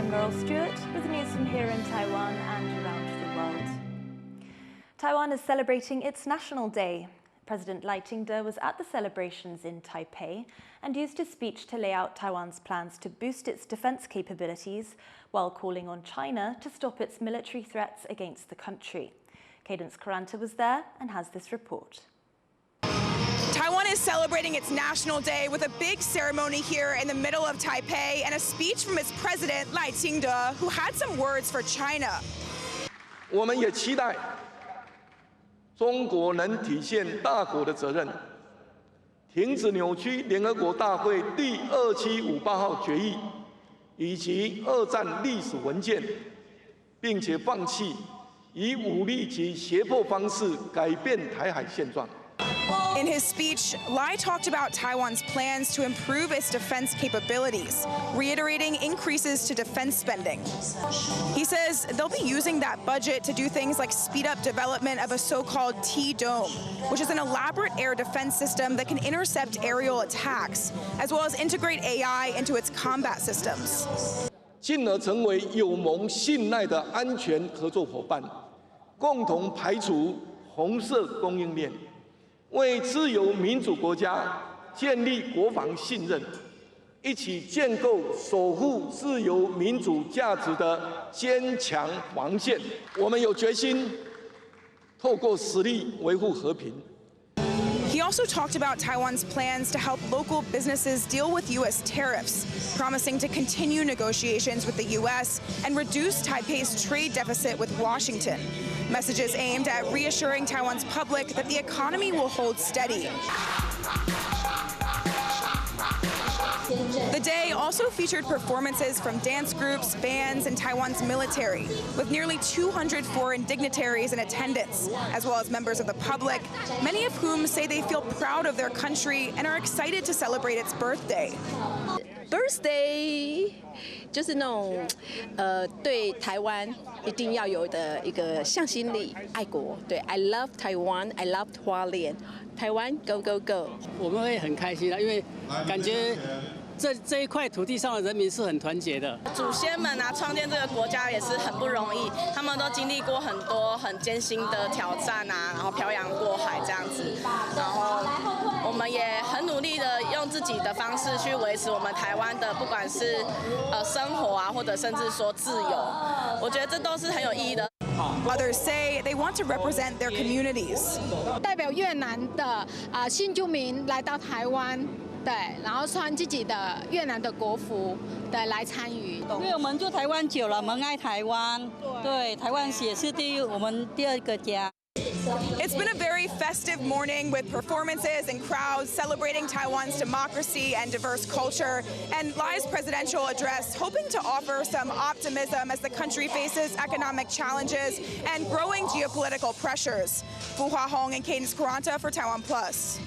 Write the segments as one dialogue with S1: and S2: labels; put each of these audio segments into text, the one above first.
S1: I'm Laurel Stewart with the news from here in Taiwan and around the world. Taiwan is celebrating its National Day. President Lai Ching-te was at the celebrations in Taipei and used his speech to lay out Taiwan's plans to boost its defense capabilities while calling on China to stop its military threats against the country. Cadence Caranta was there and has this report.
S2: Taiwan is celebrating its National Day with a big ceremony here in the middle of Taipei and a speech from its president, Lai Ching-te, who had some words for China.
S3: 我们也期待中国能体现大国的责任，停止扭曲联合国大会第2758号决议以及二战历史文件，并且放弃以武力及胁迫方式改变台海现状。
S2: In his speech, Lai talked about Taiwan's plans to improve its defense capabilities, reiterating increases to defense spending. He says they'll be using that budget to do things like speed up development of a so-called T-dome, which is an elaborate air defense system that can intercept aerial attacks, as well as integrate AI into its combat systems.
S3: 进而成为有盟信赖的安全合作伙伴，共同排除红色供应链。 为自由民主国家建立国防信任，一起建构守护自由民主价值的坚强防线。我们有决心，透过实力维护和平。
S2: He also talked about Taiwan's plans to help local businesses deal with U.S. tariffs, promising to continue negotiations with the U.S. and reduce Taipei's trade deficit with Washington. Messages aimed at reassuring Taiwan's public that the economy will hold steady. The day also featured performances from dance groups, bands, and Taiwan's military, with nearly 200 foreign dignitaries in attendance, as well as members of the public, many of whom say they feel proud of their country and are excited to celebrate its birthday.
S4: Birthday 就是那种对台湾一定要有的一个向心力，爱国。对 ，I love Taiwan, I love 花莲，台湾 Go Go Go。
S5: 我们会很开心的，因为感觉这一块土地上的人民是很团结的。
S6: 祖先们啊，创建这个国家也是很不容易，他们都经历过很多很艰辛的挑战啊，然后漂洋过海这样子，然后我们也很努力的用自己的方式去维持我们台湾的，不管是生活啊，或者甚至说自由，我觉得这都是很有意义的。
S2: Others say they want to represent their communities.
S7: 代表越南的新住民来到台湾，对，然后穿自己的越南的国服，对，来参与。
S8: 因为我们住台湾久了，我们爱台湾，对，台湾也是我们第二个家。
S2: It's been a very festive morning with performances and crowds celebrating Taiwan's democracy and diverse culture, and Lai's presidential address hoping to offer some optimism as the country faces economic challenges and growing geopolitical pressures. Fu Hua Hong and Cadence Caranta for TaiwanPlus.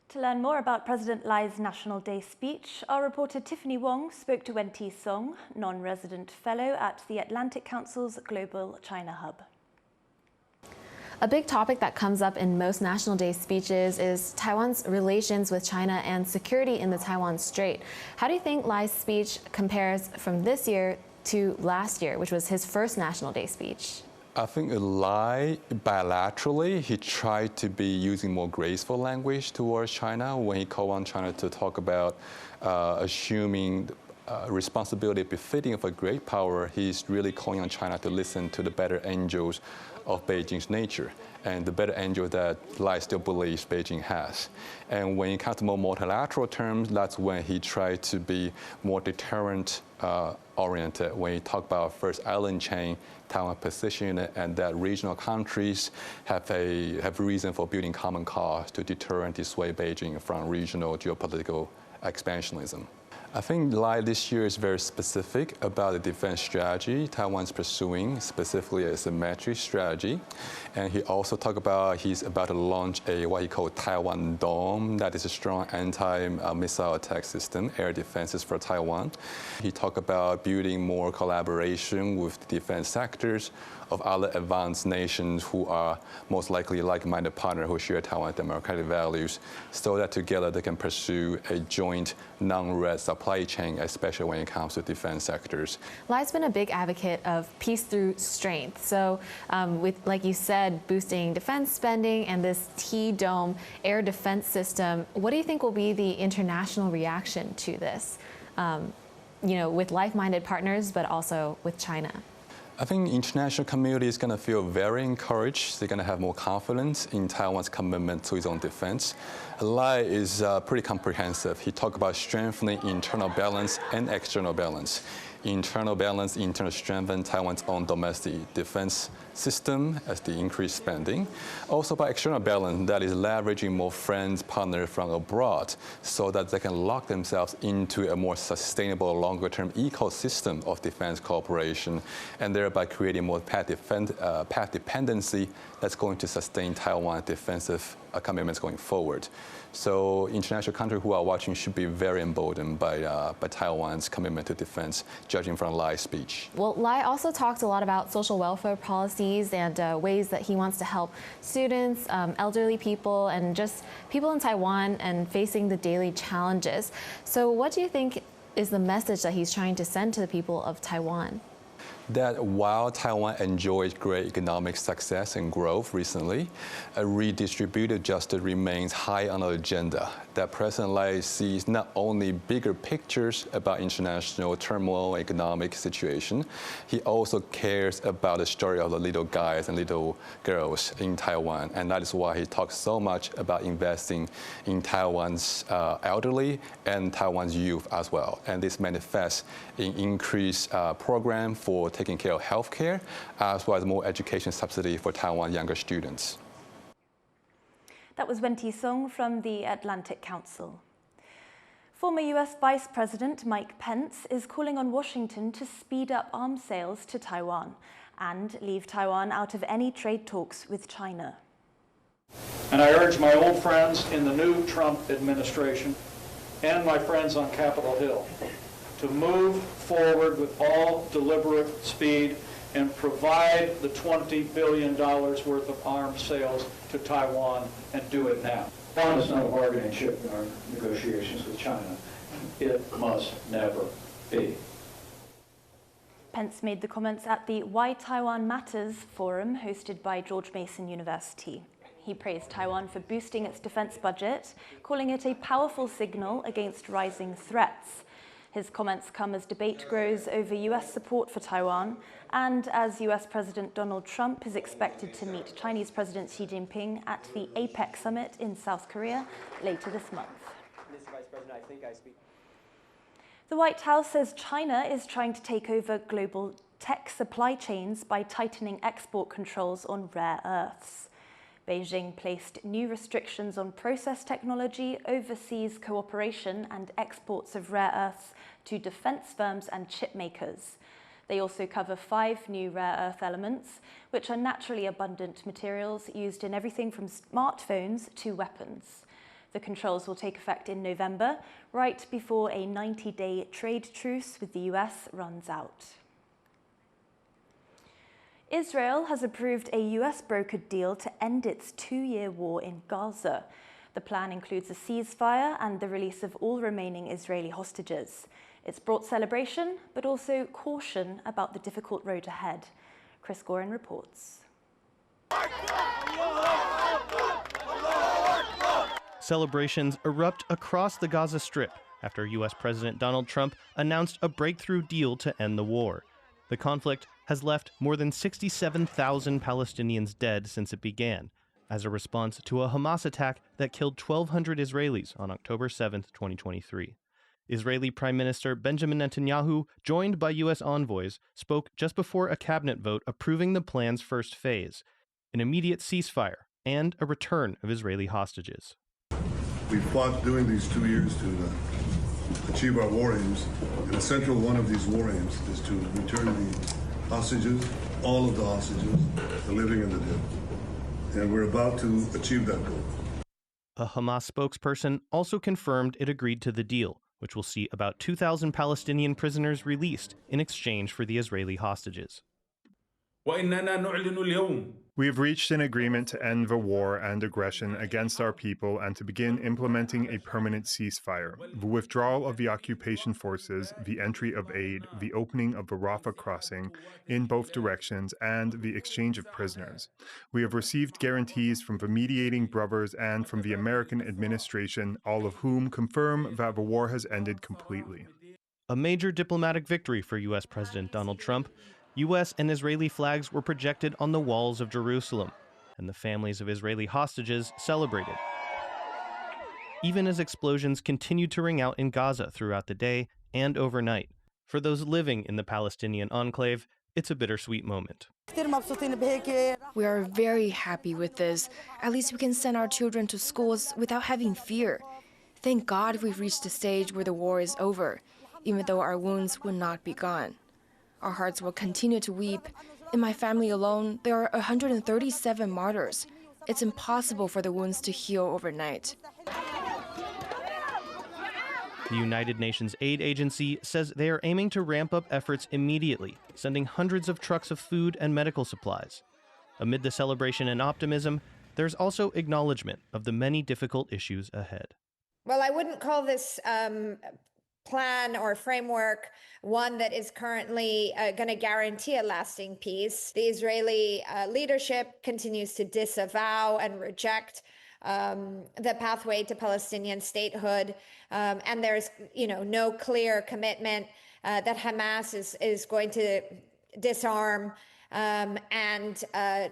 S1: To learn more about President Lai's National Day speech, our reporter Tiffany Wong spoke to Wen-Ti Song, non-resident fellow at the Atlantic Council's Global China Hub.
S9: A big topic that comes up in most National Day speeches is Taiwan's relations with China and security in the Taiwan Strait. How do you think Lai's speech compares from this year to last year, which was his first National Day speech?
S10: I think Lai, bilaterally, he tried to be using more graceful language towards China when he called on China to talk about assuming responsibility befitting of a great power. He's really calling on China to listen to the better angels of Beijing's nature and the better angel that Lai still believes Beijing has. And when it comes to more multilateral terms, that's when he tried to be more deterrent oriented. When he talked about first island chain, Taiwan position, and that regional countries have reason for building common cause to deter and dissuade Beijing from regional geopolitical expansionism. I think Lai this year is very specific about the defense strategy Taiwan's pursuing, specifically a symmetric strategy. And he also talked about he's about to launch what he called Taiwan Dome, that is a strong anti-missile attack system, air defenses for Taiwan. He talked about building more collaboration with the defense sectors, of other advanced nations who are most likely like-minded partners who share Taiwan's democratic values, so that together they can pursue a joint non-red supply chain, especially when it comes to defense sectors.
S9: Lai's been a big advocate of peace through strength. So with, like you said, boosting defense spending and this T-dome air defense system, what do you think will be the international reaction to this? With like-minded partners, but also with China?
S10: I think the international community is going to feel very encouraged. They're going to have more confidence in Taiwan's commitment to its own defense. Lai is pretty comprehensive. He talked about strengthening internal balance and external balance. Internal balance, internal strengthen Taiwan's own domestic defense system as the increased spending. Also by external balance, that is leveraging more friends, partners from abroad so that they can lock themselves into a more sustainable, longer-term ecosystem of defense cooperation, and thereby creating more path dependency that's going to sustain Taiwan's defensive commitments going forward. So international countries who are watching should be very emboldened by Taiwan's commitment to defense, judging from Lai's speech.
S9: Well, Lai also talked a lot about social welfare policies and ways that he wants to help students, elderly people, and just people in Taiwan and facing the daily challenges. So what do you think is the message that he's trying to send to the people of Taiwan?
S10: That while Taiwan enjoyed great economic success and growth recently, a redistributive justice remains high on the agenda. That President Lai sees not only bigger pictures about international turmoil, economic situation, he also cares about the story of the little guys and little girls in Taiwan. And that is why he talks so much about investing in Taiwan's elderly and Taiwan's youth as well. And this manifests in increased program for taking care of healthcare, as well as more education subsidy for Taiwan younger students.
S1: That was Wen Song from the Atlantic Council. Former US Vice President Mike Pence is calling on Washington to speed up arms sales to Taiwan and leave Taiwan out of any trade talks with China.
S11: And I urge my old friends in the new Trump administration and my friends on Capitol Hill to move forward with all deliberate speed and provide the $20 billion worth of arms sales to Taiwan, and do it now. Taiwan is not a bargaining chip in our negotiations with China. It must never be.
S1: Pence made the comments at the Why Taiwan Matters forum hosted by George Mason University. He praised Taiwan for boosting its defense budget, calling it a powerful signal against rising threats. His comments come as debate grows over US support for Taiwan and as US President Donald Trump is expected to meet Chinese President Xi Jinping at the APEC summit in South Korea later this month.
S12: Mr. Vice President, I think I speak.
S1: The White House says China is trying to take over global tech supply chains by tightening export controls on rare earths. Beijing placed new restrictions on process technology, overseas cooperation and exports of rare earths to defense firms and chip makers. They also cover 5 new rare earth elements, which are naturally abundant materials used in everything from smartphones to weapons. The controls will take effect in November, right before a 90-day trade truce with the US runs out. Israel has approved a US-brokered deal to end its 2-year war in Gaza. The plan includes a ceasefire and the release of all remaining Israeli hostages. It's brought celebration, but also caution about the difficult road ahead. Chris Gorin reports.
S13: Celebrations erupt across the Gaza Strip after U.S. President Donald Trump announced a breakthrough deal to end the war. The conflict has left more than 67,000 Palestinians dead since it began, as a response to a Hamas attack that killed 1,200 Israelis on October 7, 2023. Israeli Prime Minister Benjamin Netanyahu, joined by U.S. envoys, spoke just before a cabinet vote approving the plan's first phase, an immediate ceasefire and a return of Israeli hostages.
S14: We fought during these 2 years to achieve our war aims, and a central one of these war aims is to return the hostages, all of the hostages, the living and the dead. And we're about to achieve that goal.
S13: A Hamas spokesperson also confirmed it agreed to the deal, which will see about 2,000 Palestinian prisoners released in exchange for the Israeli hostages.
S15: وإننا نعلن اليوم
S16: We have reached an agreement to end the war and aggression against our people and to begin implementing a permanent ceasefire, the withdrawal of the occupation forces, the entry of aid, the opening of the Rafah crossing in both directions, and the exchange of prisoners. We have received guarantees from the mediating brothers and from the American administration, all of whom confirm that the war has ended completely.
S13: A major diplomatic victory for U.S. President Donald Trump. U.S. and Israeli flags were projected on the walls of Jerusalem, and the families of Israeli hostages celebrated. Even as explosions continued to ring out in Gaza throughout the day and overnight. For those living in the Palestinian enclave, it's a bittersweet moment.
S17: We are very happy with this. At least we can send our children to schools without having fear. Thank God we've reached a stage where the war is over, even though our wounds will not be gone. Our hearts will continue to weep. In my family alone, there are 137 martyrs. It's impossible for the wounds to heal overnight.
S13: The United Nations Aid Agency says they are aiming to ramp up efforts immediately, sending hundreds of trucks of food and medical supplies. Amid the celebration and optimism, there's also acknowledgement of the many difficult issues ahead.
S18: Well, I wouldn't call this plan or framework one that is currently going to guarantee a lasting peace. The Israeli leadership continues to disavow and reject the pathway to Palestinian statehood, and there's no clear commitment that Hamas is going to disarm and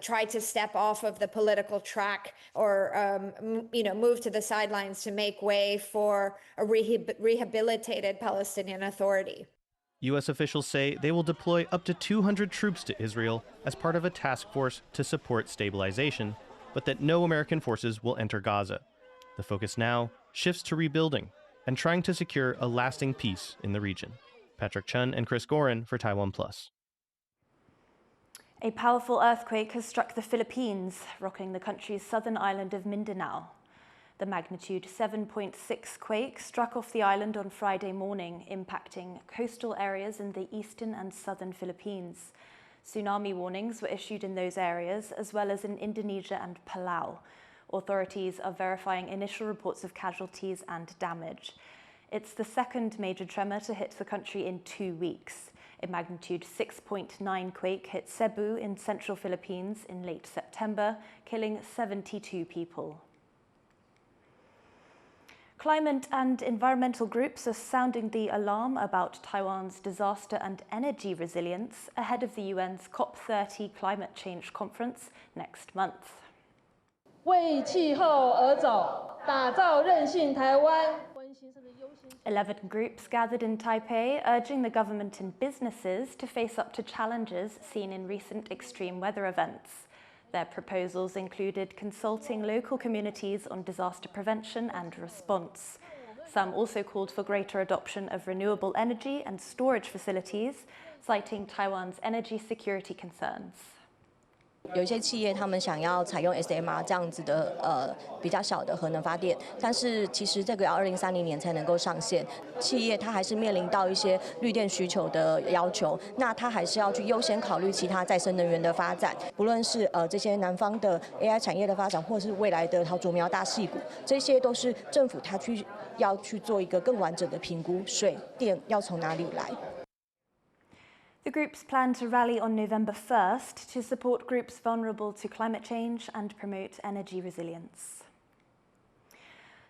S18: try to step off of the political track or move to the sidelines to make way for a rehabilitated Palestinian Authority.
S13: U.S. officials say they will deploy up to 200 troops to Israel as part of a task force to support stabilization, but that no American forces will enter Gaza. The focus now shifts to rebuilding and trying to secure a lasting peace in the region. Patrick Chun and Chris Gorin for TaiwanPlus.
S1: A powerful earthquake has struck the Philippines, rocking the country's southern island of Mindanao. The magnitude 7.6 quake struck off the island on Friday morning, impacting coastal areas in the eastern and southern Philippines. Tsunami warnings were issued in those areas, as well as in Indonesia and Palau. Authorities are verifying initial reports of casualties and damage. It's the second major tremor to hit the country in 2 weeks. A magnitude 6.9 quake hit Cebu in central Philippines in late September, killing 72 people. Climate and environmental groups are sounding the alarm about Taiwan's disaster and energy resilience ahead of the UN's COP30 climate change conference next month.
S19: 为气候而走，打造韧性台湾。
S1: 11 groups gathered in Taipei, urging the government and businesses to face up to challenges seen in recent extreme weather events. Their proposals included consulting local communities on disaster prevention and response. Some also called for greater adoption of renewable energy and storage facilities, citing Taiwan's energy security concerns.
S20: 有一些企业他们想要采用 SMR 这样子的比较小的核能发电，但是其实这个要2030年才能够上线。企业它还是面临到一些绿电需求的要求，那它还是要去优先考虑其他再生能源的发展，不论是这些南方的 AI 产业的发展，或是未来的桃竹苗大矽谷，这些都是政府它要去做一个更完整的评估，水电要从哪里来。
S1: The groups plan to rally on November 1st to support groups vulnerable to climate change and promote energy resilience.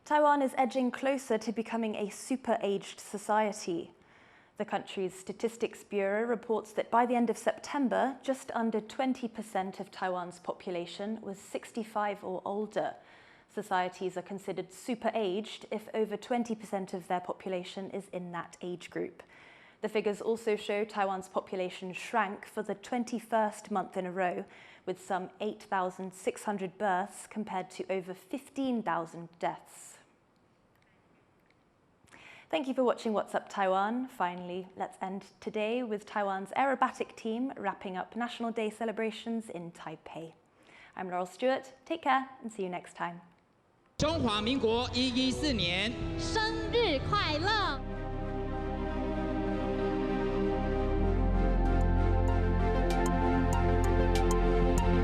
S1: Taiwan is edging closer to becoming a super-aged society. The country's Statistics Bureau reports that by the end of September, just under 20% of Taiwan's population was 65 or older. Societies are considered super-aged if over 20% of their population is in that age group. The figures also show Taiwan's population shrank for the 21st month in a row, with some 8,600 births compared to over 15,000 deaths. Thank you for watching What's Up Taiwan. Finally, let's end today with Taiwan's aerobatic team wrapping up National Day celebrations in Taipei. I'm Laurel Stewart. Take care and see you next time.
S21: 中华民国114年，
S7: 生日快乐！